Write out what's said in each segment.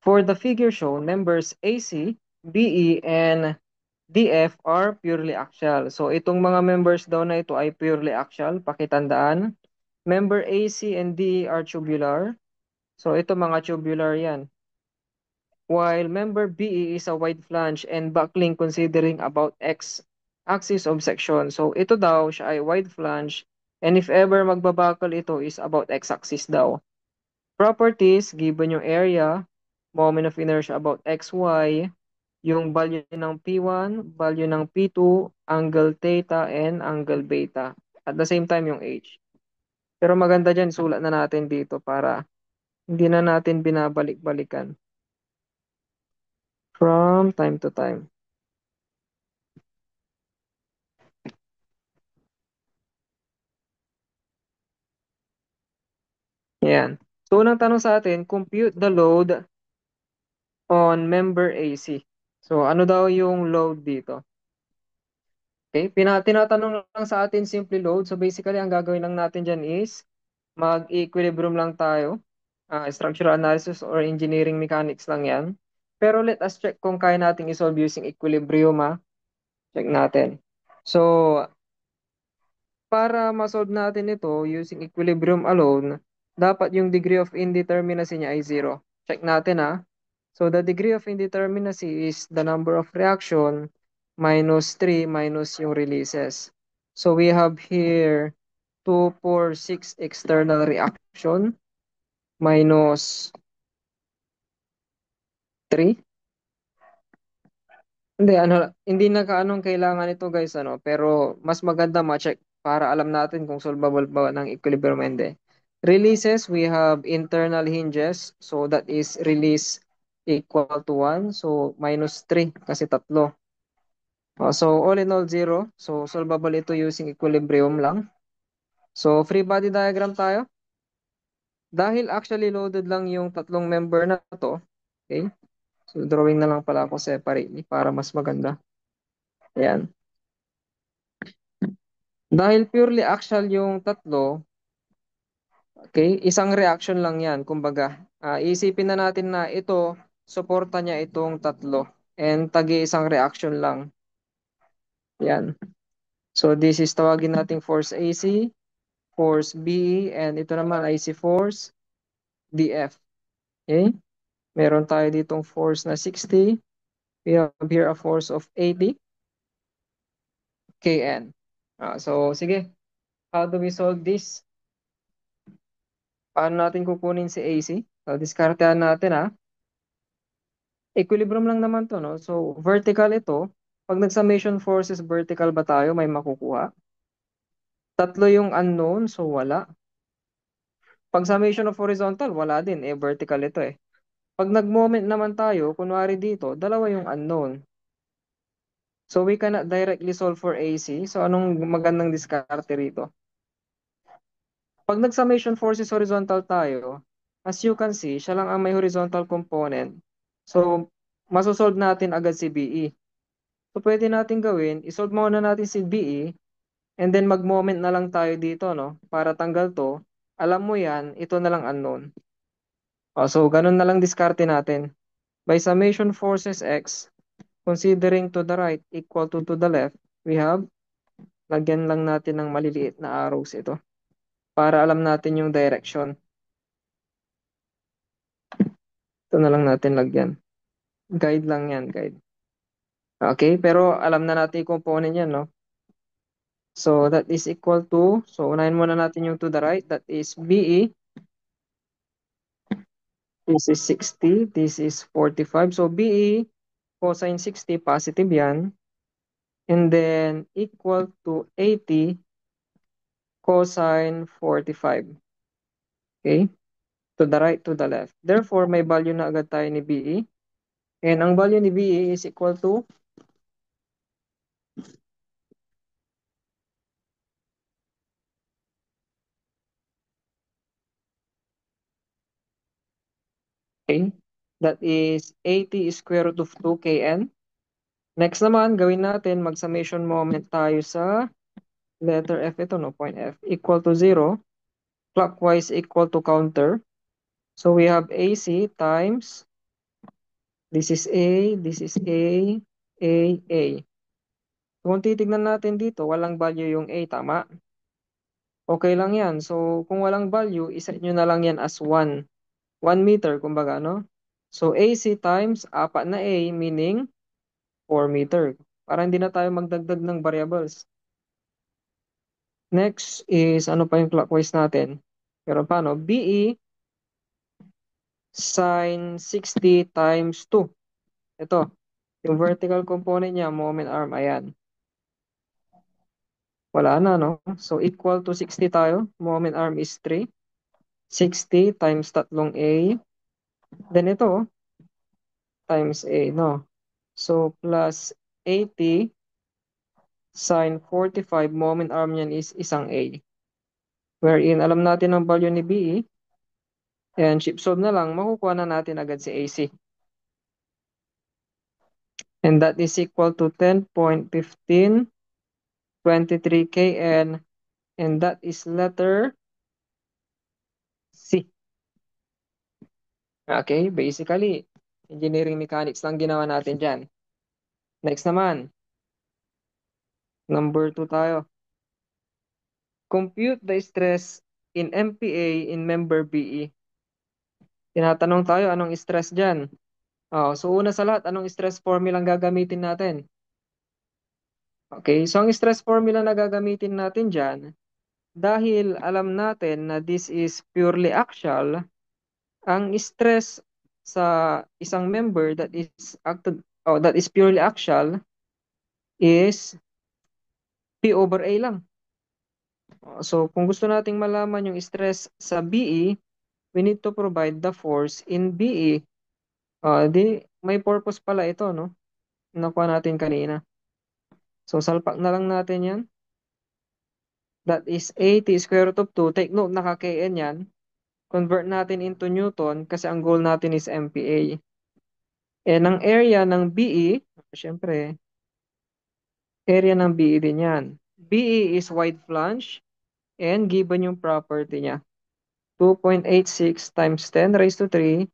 For the figure shown, members AC, BE, and DF are purely axial. So itong mga members daw na ito ay purely axial, pakitandaan. Member AC and DE are tubular. So ito mga tubular yan. While member BE is a wide flange and backlink considering about X axis of section. So ito daw siya ay wide flange and if ever magbabakal ito is about X axis daw. Properties, given yung area, moment of inertia about XY, yung value ng P1, value ng P2, angle theta, and angle beta. At the same time yung H. Pero maganda dyan, sulat na natin dito para hindi na natin binabalik-balikan from time to time. Yan. So, unang tanong sa atin, compute the load on member AC. So, ano daw yung load dito? Okay, tinatanong lang sa atin simple load. So, basically, ang gagawin lang natin dyan is mag-equilibrium lang tayo. Structural analysis or engineering mechanics lang yan. Pero let us check kung kaya nating isolve using equilibrium, ha. Check natin. So, para ma-solve natin ito using equilibrium alone, dapat yung degree of indeterminacy niya ay 0. Check natin, ha. So, the degree of indeterminacy is the number of reaction minus 3 minus yung releases. So, we have here 2, 4, 6 external reaction minus 3. Hindi na kaanong kailangan ito guys, pero mas maganda ma-check para alam natin kung solvable ba ng equilibrium o hindi. Releases, we have internal hinges, so that is release equal to 1, so minus 3 kasi tatlo. So all in all 0, so solvable ito using equilibrium lang. So free body diagram tayo. Dahil actually loaded lang yung tatlong member na to, okay? So drawing na lang pala ako separately para mas maganda. Ayan. Dahil purely axial yung tatlo, okay, isang reaction lang yan. Kumbaga, isipin na natin na ito, suporta niya itong tatlo. And tagi-isang reaction lang. Yan. So this is tawagin nating force AC, force BE, and ito naman ay si force DF. Okay? Meron tayo ditong force na 60. We have here a force of 80 kN. So sige, how do we solve this? Paano natin kukunin si AC? So, diskartehan natin, ha. Equilibrium lang naman to, no? So, vertical ito. Pag nag-summation forces, vertical ba tayo? May makukuha. Tatlo yung unknown, so wala. Pag summation of horizontal, wala din. Vertical ito eh. Pag nag-moment naman tayo, kunwari dito, dalawa yung unknown. So, we cannot directly solve for AC. So, anong magandang diskarte rito? Pag nag-summation forces horizontal tayo, as you can see, siya lang ang may horizontal component. So, masosolve natin agad si BE. So, pwede natin gawin, isolve muna natin si BE, and then mag-moment na lang tayo dito, no? Para tanggal to. Alam mo yan, ito na lang unknown. So, ganun na lang diskarte natin. By summation forces X, considering to the right equal to the left, we have, lagyan lang natin ng maliliit na arrows ito. Para alam natin yung direction. Ito na lang natin lagyan. Guide lang yan, guide. Okay, pero alam na natin yung component yan, no? So, that is equal to, so unahin muna natin yung to the right, that is BE. This is 60, this is 45. So, BE, cosine 60, positive yan. And then, equal to 80, cosine 45. Okay? To the right, to the left. Therefore, may value na agad tayo ni BE. And ang value ni BE is equal to, okay, that is 80 square root of 2 kN. Next naman, gawin natin, mag-summation moment tayo sa letter F ito, no? Point F equal to 0. Clockwise equal to counter. So we have AC times This is A, this is A. Kung titignan natin dito, walang value yung A, tama? Okay lang yan. So, kung walang value, isa nyo na lang yan as 1. 1 meter, kumbaga, no? So, AC times apat na A, meaning 4 meter. Para hindi na tayo magdagdag ng variables. Next is, ano pa yung clockwise natin? Pero paano? BE sin 60 times 2. Ito, yung vertical component niya, moment arm, ayan. Wala na, no? So, equal to 60 tayo. Moment arm is 3. 60 times tatlong A. Then ito, times A, no? So, plus 80 sin 45, moment arm niyan is isang A. Wherein, alam natin ang value ni BE. And chip solve na lang, makukuha na natin agad si AC. And that is equal to 10.1523 kN. And that is letter C. Okay, basically, engineering mechanics lang ginawa natin dyan. Next naman, number 2 tayo. Compute the stress in MPa in member BE. Tinatanong tayo, anong stress dyan? Oh, so una sa lahat, anong stress formula ang gagamitin natin? Okay, so ang stress formula na gagamitin natin dyan, dahil alam natin na this is purely axial, ang stress sa isang member that is purely axial is P over A lang. So kung gusto nating malaman yung stress sa BE, we need to provide the force in BE. Di may purpose pala ito, no? Nakuha natin kanina. So salpak na lang natin 'yan. That is 80 square root of 2. Take note, naka-KN yan. Convert natin into Newton kasi ang goal natin is MPa. And ang area ng BE, syempre, area ng BE din yan. BE is wide flange and given yung property niya. 2.86 times 10 raised to 3.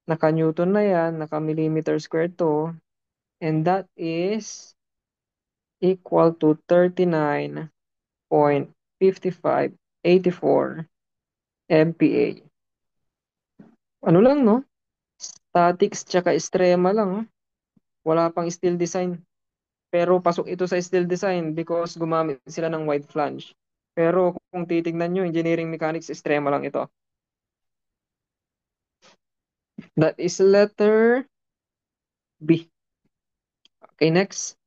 Naka-Newton na yan, naka-millimeter squared to. And that is equal to 39.5584 MPa. Ano lang, no? Statics tsaka Extrema lang. Oh. Wala pang steel design. Pero pasok ito sa steel design because gumamit sila ng wide flange. Pero kung titignan nyo, engineering mechanics Extrema lang ito. That is letter B. Okay, next.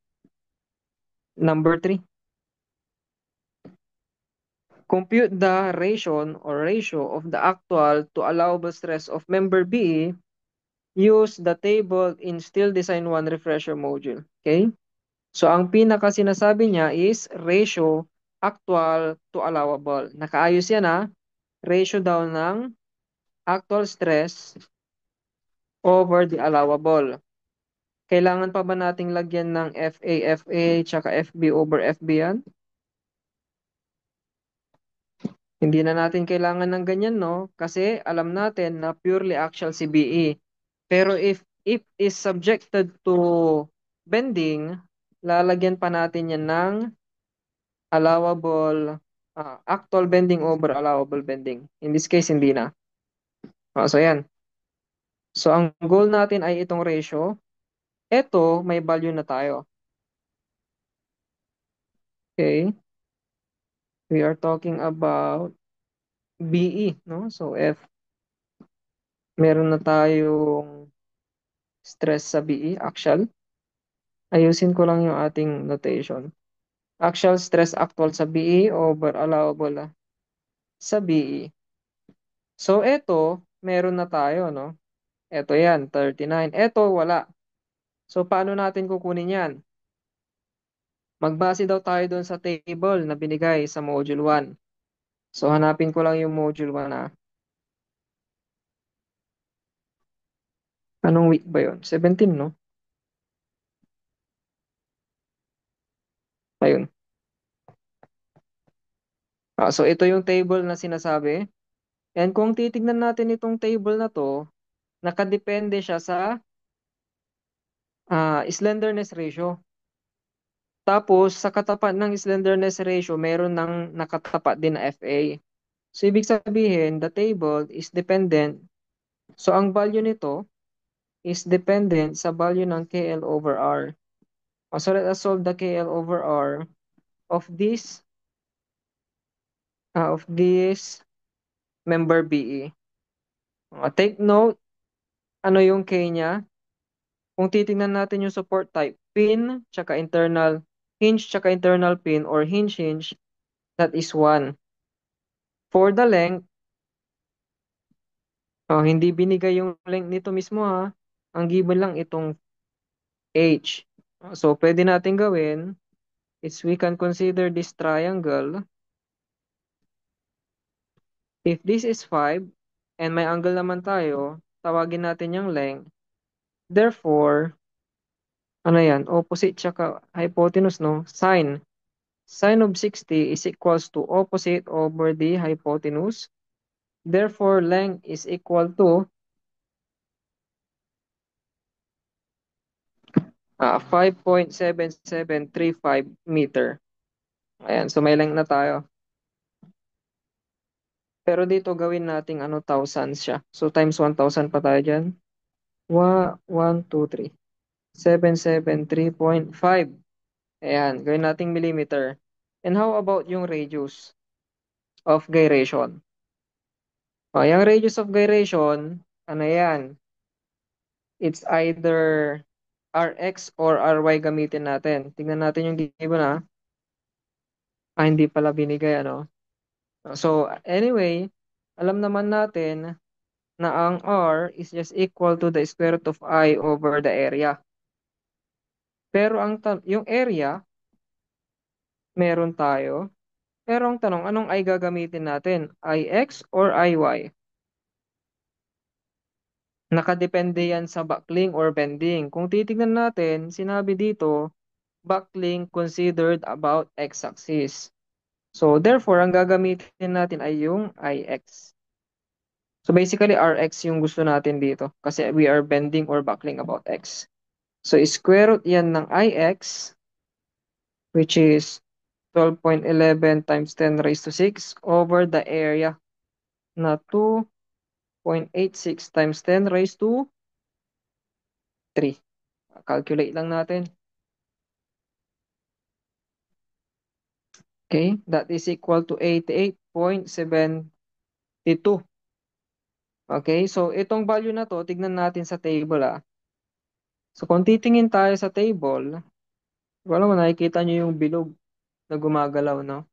Number 3. Compute the ratio of the actual to allowable stress of member B. Use the table in steel design 1 refresher module. Okay? So, ang pinaka sinasabi niya is ratio actual to allowable. Nakaayos yan ha. Ratio daw ng actual stress over the allowable. Kailangan pa ba nating lagyan ng FA, tsaka FB over FB yan? Hindi na natin kailangan ng ganyan, no? Kasi alam natin na purely axial si BE. Pero if is subjected to bending, lalagyan pa natin yan ng allowable, actual bending over allowable bending. In this case, hindi na. So, yan. So, ang goal natin ay itong ratio. Ito, may value na tayo. Okay? We are talking about BE, no? So, F, meron na tayong stress sa BE, axial. Ayusin ko lang yung ating notation. Axial stress actual sa BE over allowable sa BE. So, ito, meron na tayo, no? Ito yan, 39. Ito, wala. So, paano natin kukunin yan? Magbase daw tayo doon sa table na binigay sa Module 1. So, hanapin ko lang yung Module 1 na. Anong week ba yun? 17, no? Ayun. So, ito yung table na sinasabi. And kung titignan natin itong table na to, nakadepende siya sa slenderness ratio. Tapos, sa katapat ng slenderness ratio, meron ng nakatapat din na FA. So, ibig sabihin, the table is dependent. So, ang value nito is dependent sa value ng KL over R. So, let us solve the KL over R of this member BE. Take note, ano yung K niya? Kung titingnan natin yung support type, pin, tsaka internal pin or hinge, that is 1. For the length, hindi binigay yung length nito mismo ha. Ang given lang itong H. So, pwede natin gawin is we can consider this triangle. If this is 5, and may angle naman tayo, tawagin natin yung length. Therefore, ano yan? Opposite tsaka hypotenuse, no? Sine of 60 is equals to opposite over the hypotenuse. Therefore, length is equal to 5.7735 meter. Ayan, so may length na tayo. Pero dito gawin nating thousands siya. So times 1,000 pa tayo dyan. 1, 2, 3. 773.5. Ayan, gawin nating millimeter. And how about yung radius of gyration? Yung radius of gyration, ano yan? It's either Rx or Ry gamitin natin. Tingnan natin yung given na. Hindi pala binigay, ano? So, anyway, alam naman natin na ang R is just equal to the square root of I over the area. Pero yung area, meron tayo. Pero ang tanong, anong I gagamitin natin? Ix or Iy? Nakadepende yan sa buckling or bending. Kung titignan natin, sinabi dito, buckling considered about x-axis. So, therefore, ang gagamitin natin ay yung Ix. So, basically, Rx yung gusto natin dito kasi we are bending or buckling about x. So, square root yan ng Ix, which is 12.11 times 10 raised to 6 over the area na 2.86 times 10 raised to 3. Calculate lang natin. Okay, that is equal to 88.72. Okay, so itong value na to, tignan natin sa table So kung titingin tayo sa table, wala mo nakikita nyo yung bilog na gumagalaw, no?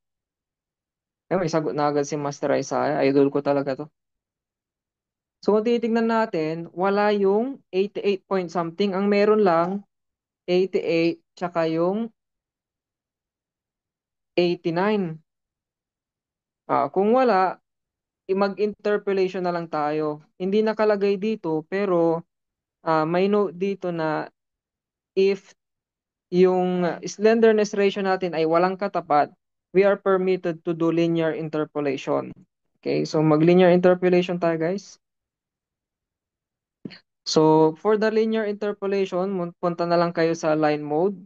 May sagot na agad si Master Isaiah. Idol ko talaga to. So kung titignan natin, wala yung 88 point something. Ang meron lang, 88, tsaka yung 89. Kung wala, mag-interpolation na lang tayo. Hindi nakalagay dito, pero may note dito na if yung slenderness ratio natin ay walang katapat, we are permitted to do linear interpolation. Okay, so mag-linear interpolation tayo, guys. So, for the linear interpolation, punta na lang kayo sa line mode.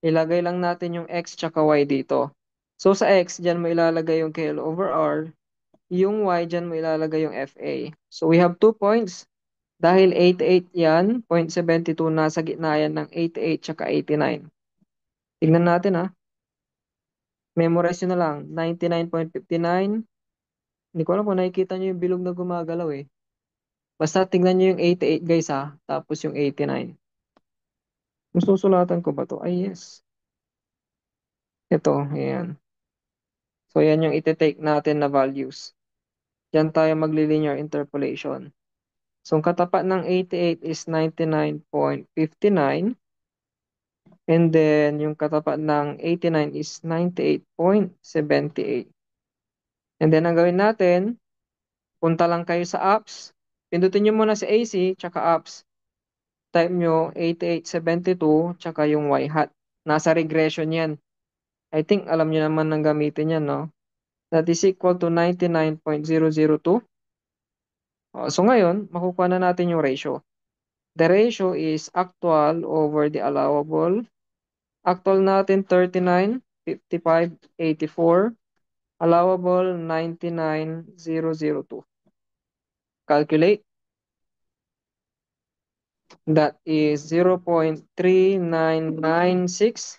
Ilagay lang natin yung x tsaka y dito. So, sa x, dyan mo ilalagay yung KL over R. Yung y, dyan mo ilalagay yung FA. So, we have 2 points. Dahil 88 yan, 0.72, nasa gitna yan ng 88 tsaka 89. Tignan natin Memorize nyo na lang. 99.59. Hindi ko alam kung nakikita nyo yung bilog na gumagalaw Basta tignan nyo yung 88 guys tapos yung 89. Susulatan ko ba to? Ay yes. Ito, ayan. So yan yung iti-take natin na values. Diyan tayo magli-linear interpolation. So ang katapat ng 88 is 99.59. And then yung katapat ng 89 is 98.78. And then ang gawin natin, punta lang kayo sa apps. Pindutin nyo muna si AC tsaka apps. Type nyo 8872 tsaka yung y hat. Nasa regression yan. I think alam nyo naman nang gamitin yan, no? That is equal to 99.002. So ngayon, makukuha na natin yung ratio. The ratio is actual over the allowable. Actual natin 39, 55, 84. Allowable 99,002. Calculate. That is 0.3996,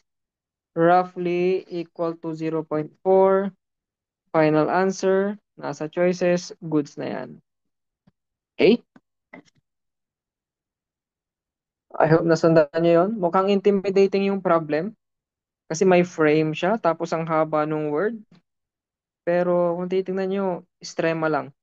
roughly equal to 0.4. Final answer, nasa choices, goods na yan. Okay? I hope nasundan nyo yun. Mukhang intimidating yung problem kasi may frame siya tapos ang haba ng word. Pero kung titingnan nyo, estrema lang.